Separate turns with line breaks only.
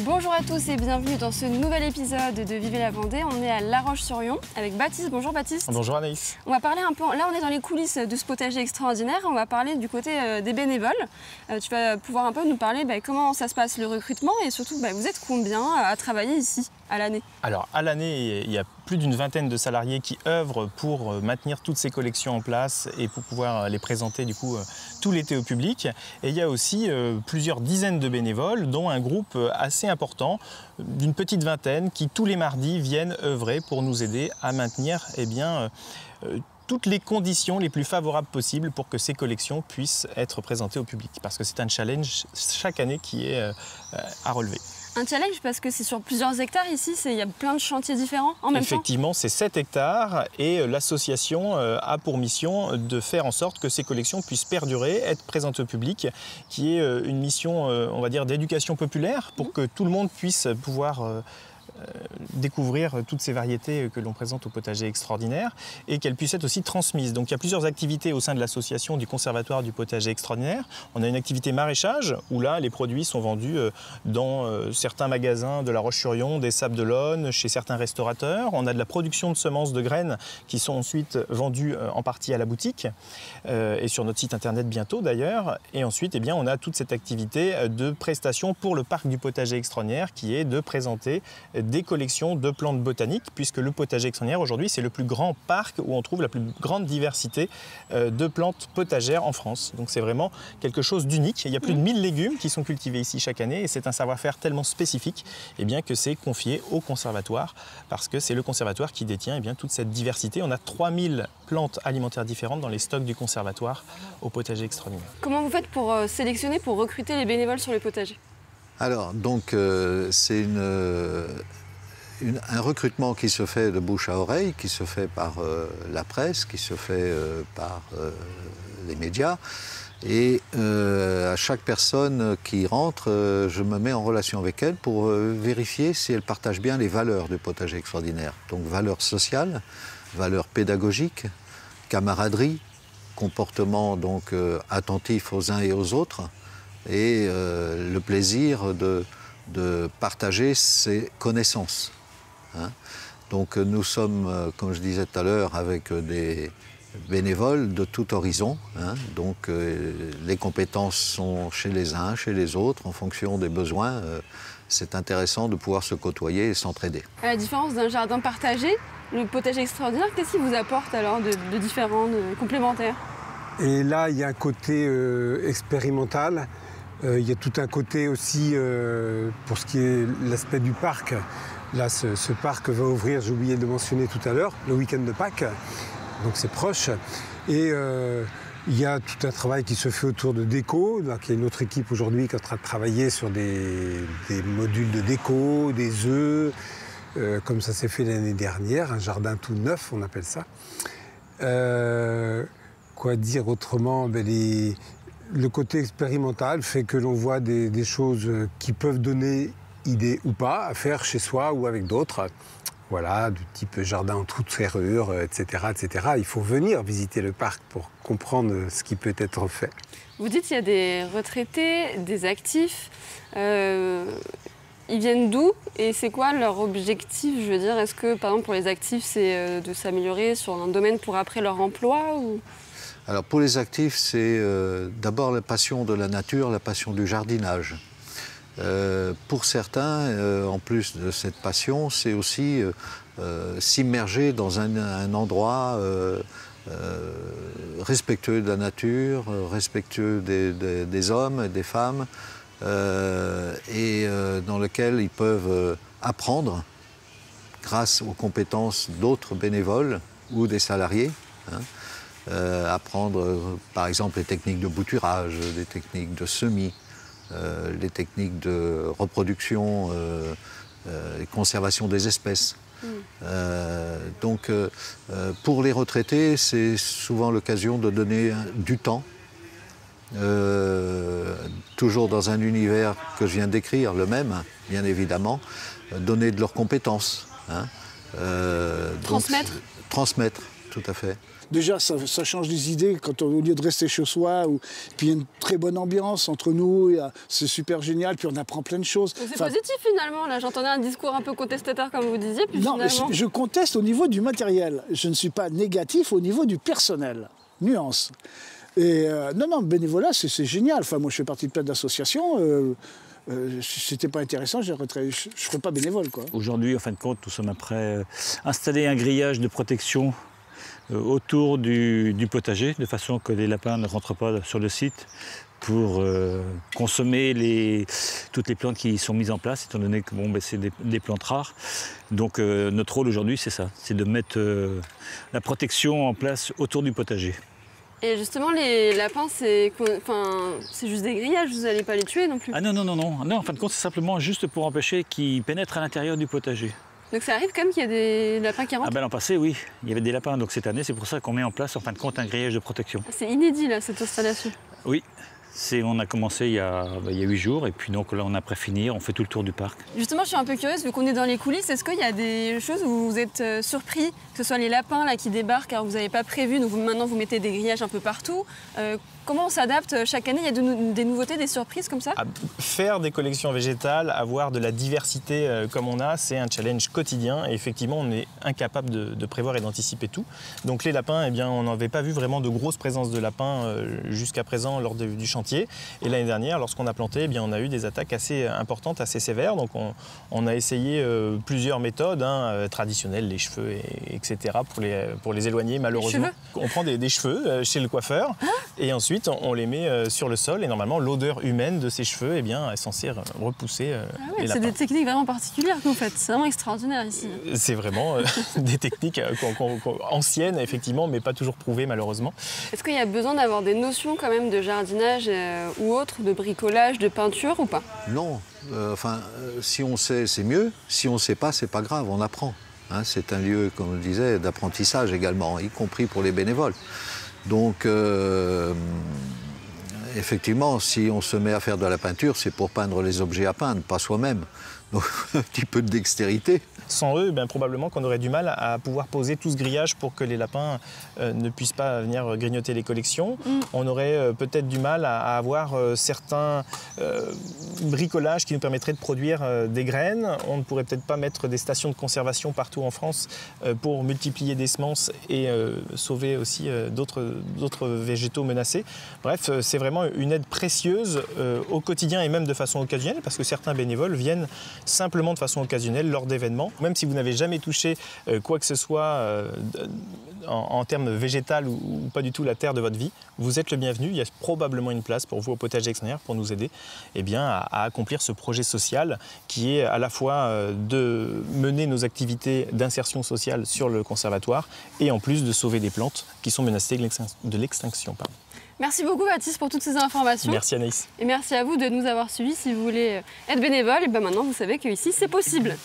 Bonjour à tous et bienvenue dans ce nouvel épisode de Vivez la Vendée. On est à La Roche-sur-Yon avec Baptiste. Bonjour Baptiste.
Bonjour Anaïs.
On va parler un peu, là on est dans les coulisses de ce potager extraordinaire, on va parler du côté des bénévoles. Tu vas pouvoir un peu nous parler comment ça se passe le recrutement et surtout vous êtes combien à travailler ici à l'année?
Alors à l'année, il y a plus d'une vingtaine de salariés qui œuvrent pour maintenir toutes ces collections en place et pour pouvoir les présenter du coup tout l'été au public. Et il y a aussi plusieurs dizaines de bénévoles, dont un groupe assez important d'une petite vingtaine qui tous les mardis viennent œuvrer pour nous aider à maintenir toutes les conditions les plus favorables possibles pour que ces collections puissent être présentées au public. Parce que c'est un challenge chaque année qui est à relever.
Un challenge parce que c'est sur plusieurs hectares ici, il y a plein de chantiers différents en même temps.
Effectivement, c'est 7 hectares et l'association a pour mission de faire en sorte que ces collections puissent perdurer, être présentées au public, qui est une mission, on va dire, d'éducation populaire pour que tout le monde puisse pouvoir découvrir toutes ces variétés que l'on présente au potager extraordinaire et qu'elles puissent être aussi transmises. Donc il y a plusieurs activités au sein de l'association du conservatoire du potager extraordinaire. On a une activité maraîchage où là les produits sont vendus dans certains magasins de La Roche-sur-Yon, des Sables d'Olonne, chez certains restaurateurs. On a de la production de semences de graines qui sont ensuite vendues en partie à la boutique et sur notre site internet bientôt d'ailleurs. Et ensuite on a toute cette activité de prestation pour le parc du potager extraordinaire qui est de présenter des collections de plantes botaniques, puisque le potager extraordinaire aujourd'hui c'est le plus grand parc où on trouve la plus grande diversité de plantes potagères en France. Donc c'est vraiment quelque chose d'unique. Il y a plus de 1000 légumes qui sont cultivés ici chaque année et c'est un savoir-faire tellement spécifique que c'est confié au conservatoire parce que c'est le conservatoire qui détient toute cette diversité. On a 3000 plantes alimentaires différentes dans les stocks du conservatoire au potager extraordinaire.
Comment vous faites pour sélectionner, pour recruter les bénévoles sur le potager?
Alors, donc, c'est un recrutement qui se fait de bouche à oreille, qui se fait par la presse, qui se fait par les médias. Et à chaque personne qui rentre, je me mets en relation avec elle pour vérifier si elle partage bien les valeurs du potager extraordinaire. Donc, valeurs sociales, valeurs pédagogiques, camaraderie, comportement donc attentif aux uns et aux autres, et le plaisir de partager ses connaissances. Donc nous sommes, comme je disais tout à l'heure, avec des bénévoles de tout horizon. Donc les compétences sont chez les uns, chez les autres, en fonction des besoins. C'est intéressant de pouvoir se côtoyer et s'entraider.
À la différence d'un jardin partagé, le potager extraordinaire, qu'est-ce qu'il vous apporte alors de différent, de complémentaire?
Et là, il y a un côté expérimental. Il y a tout un côté aussi pour ce qui est l'aspect du parc. Là, ce parc va ouvrir, j'ai oublié de le mentionner tout à l'heure, le week-end de Pâques. Donc c'est proche. Et il y a tout un travail qui se fait autour de déco. Donc, il y a une autre équipe aujourd'hui qui est en train de travailler sur des modules de déco, des œufs, comme ça s'est fait l'année dernière, un jardin tout neuf, on appelle ça. Quoi dire autrement? Le côté expérimental fait que l'on voit des choses qui peuvent donner idée ou pas à faire chez soi ou avec d'autres. Voilà, du type jardin en toute serrure, etc., etc. Il faut venir visiter le parc pour comprendre ce qui peut être fait.
Vous dites qu'il y a des retraités, des actifs. Ils viennent d'où et c'est quoi leur objectif? Je veux dire, est-ce que par exemple pour les actifs c'est de s'améliorer sur un domaine pour après leur emploi ou...
Alors pour les actifs, c'est d'abord la passion de la nature, la passion du jardinage. Pour certains, en plus de cette passion, c'est aussi s'immerger dans un endroit respectueux de la nature, respectueux des hommes et des femmes, et dans lequel ils peuvent apprendre grâce aux compétences d'autres bénévoles ou des salariés. Apprendre par exemple les techniques de bouturage, les techniques de semis, les techniques de reproduction et conservation des espèces. Donc pour les retraités, c'est souvent l'occasion de donner du temps, toujours dans un univers que je viens d'écrire, le même, bien évidemment, donner de leurs compétences.
Transmettre.
Transmettre. tout à fait.
Déjà, ça change les idées quand au lieu de rester chez soi. Puis il y a une très bonne ambiance entre nous, c'est super génial, puis on apprend plein de choses.
C'est positif finalement, là j'entendais un discours un peu contestateur comme vous disiez. Puis
non,
finalement...
je conteste au niveau du matériel, je ne suis pas négatif au niveau du personnel. Nuance. Et non, bénévolat, c'est génial. Enfin, moi je fais partie de plein d'associations. Si c'était pas intéressant, je ne ferais pas bénévole, quoi.
Aujourd'hui, en fin de compte, nous sommes après installer un grillage de protection autour du potager, de façon que les lapins ne rentrent pas sur le site pour consommer toutes les plantes qui sont mises en place, étant donné que c'est des plantes rares. Donc notre rôle aujourd'hui, c'est ça, c'est de mettre la protection en place autour du potager.
Et justement, les lapins, c'est juste des grillages, vous n'allez pas les tuer non plus?
Ah non, en fin de compte, c'est simplement juste pour empêcher qu'ils pénètrent à l'intérieur du potager.
Donc ça arrive quand même qu'il y a des lapins qui rentrent?
Ah ben l'an passé, oui, il y avait des lapins, donc cette année, c'est pour ça qu'on met en place, en fin de compte, un grillage de protection.
C'est inédit, là, cette installation?
Oui. On a commencé il y a 8 jours et puis donc là on a prêt finir, on fait tout le tour du parc.
Justement, je suis un peu curieuse, vu qu'on est dans les coulisses, est-ce qu'il y a des choses où vous êtes surpris, que ce soit les lapins là, qui débarquent alors que vous n'avez pas prévu, donc maintenant vous mettez des grillages un peu partout. Comment on s'adapte chaque année? Il y a des nouveautés, des surprises comme ça?
Faire des collections végétales, avoir de la diversité comme on a, c'est un challenge quotidien et effectivement on est incapable de prévoir et d'anticiper tout. Donc les lapins, eh bien, on n'avait pas vu vraiment de grosse présence de lapins jusqu'à présent lors du chantier. Et l'année dernière, lorsqu'on a planté, eh bien, on a eu des attaques assez importantes, assez sévères. Donc on a essayé plusieurs méthodes traditionnelles, les cheveux, etc. pour les éloigner malheureusement. On prend des cheveux chez le coiffeur et ensuite on les met sur le sol et normalement l'odeur humaine de ces cheveux est censée repousser les lapins.
C'est des techniques vraiment particulières que vous faites, c'est vraiment extraordinaire ici.
C'est vraiment des techniques anciennes effectivement mais pas toujours prouvées malheureusement.
Est-ce qu'il y a besoin d'avoir des notions quand même de jardinage ou autre, de bricolage, de peinture ou pas?
Non, si on sait c'est mieux, si on ne sait pas c'est pas grave, on apprend. C'est un lieu, comme je le disais, d'apprentissage également, y compris pour les bénévoles. Donc, effectivement, si on se met à faire de la peinture, c'est pour peindre les objets à peindre, pas soi-même. Donc, un petit peu de dextérité.
Sans eux, probablement qu'on aurait du mal à pouvoir poser tout ce grillage pour que les lapins ne puissent pas venir grignoter les collections. On aurait peut-être du mal à avoir certains bricolages qui nous permettraient de produire des graines. On ne pourrait peut-être pas mettre des stations de conservation partout en France pour multiplier des semences et sauver aussi d'autres végétaux menacés. Bref, c'est vraiment une aide précieuse au quotidien et même de façon occasionnelle parce que certains bénévoles viennent simplement de façon occasionnelle lors d'événements. Même si vous n'avez jamais touché quoi que ce soit en termes végétal ou pas du tout la terre de votre vie, vous êtes le bienvenu. Il y a probablement une place pour vous au potager extérieur pour nous aider à accomplir ce projet social qui est à la fois de mener nos activités d'insertion sociale sur le conservatoire et en plus de sauver des plantes qui sont menacées de l'extinction.
Merci beaucoup Baptiste pour toutes ces informations.
Merci Anaïs.
Et merci à vous de nous avoir suivis. Si vous voulez être bénévole, et maintenant vous savez qu'ici c'est possible.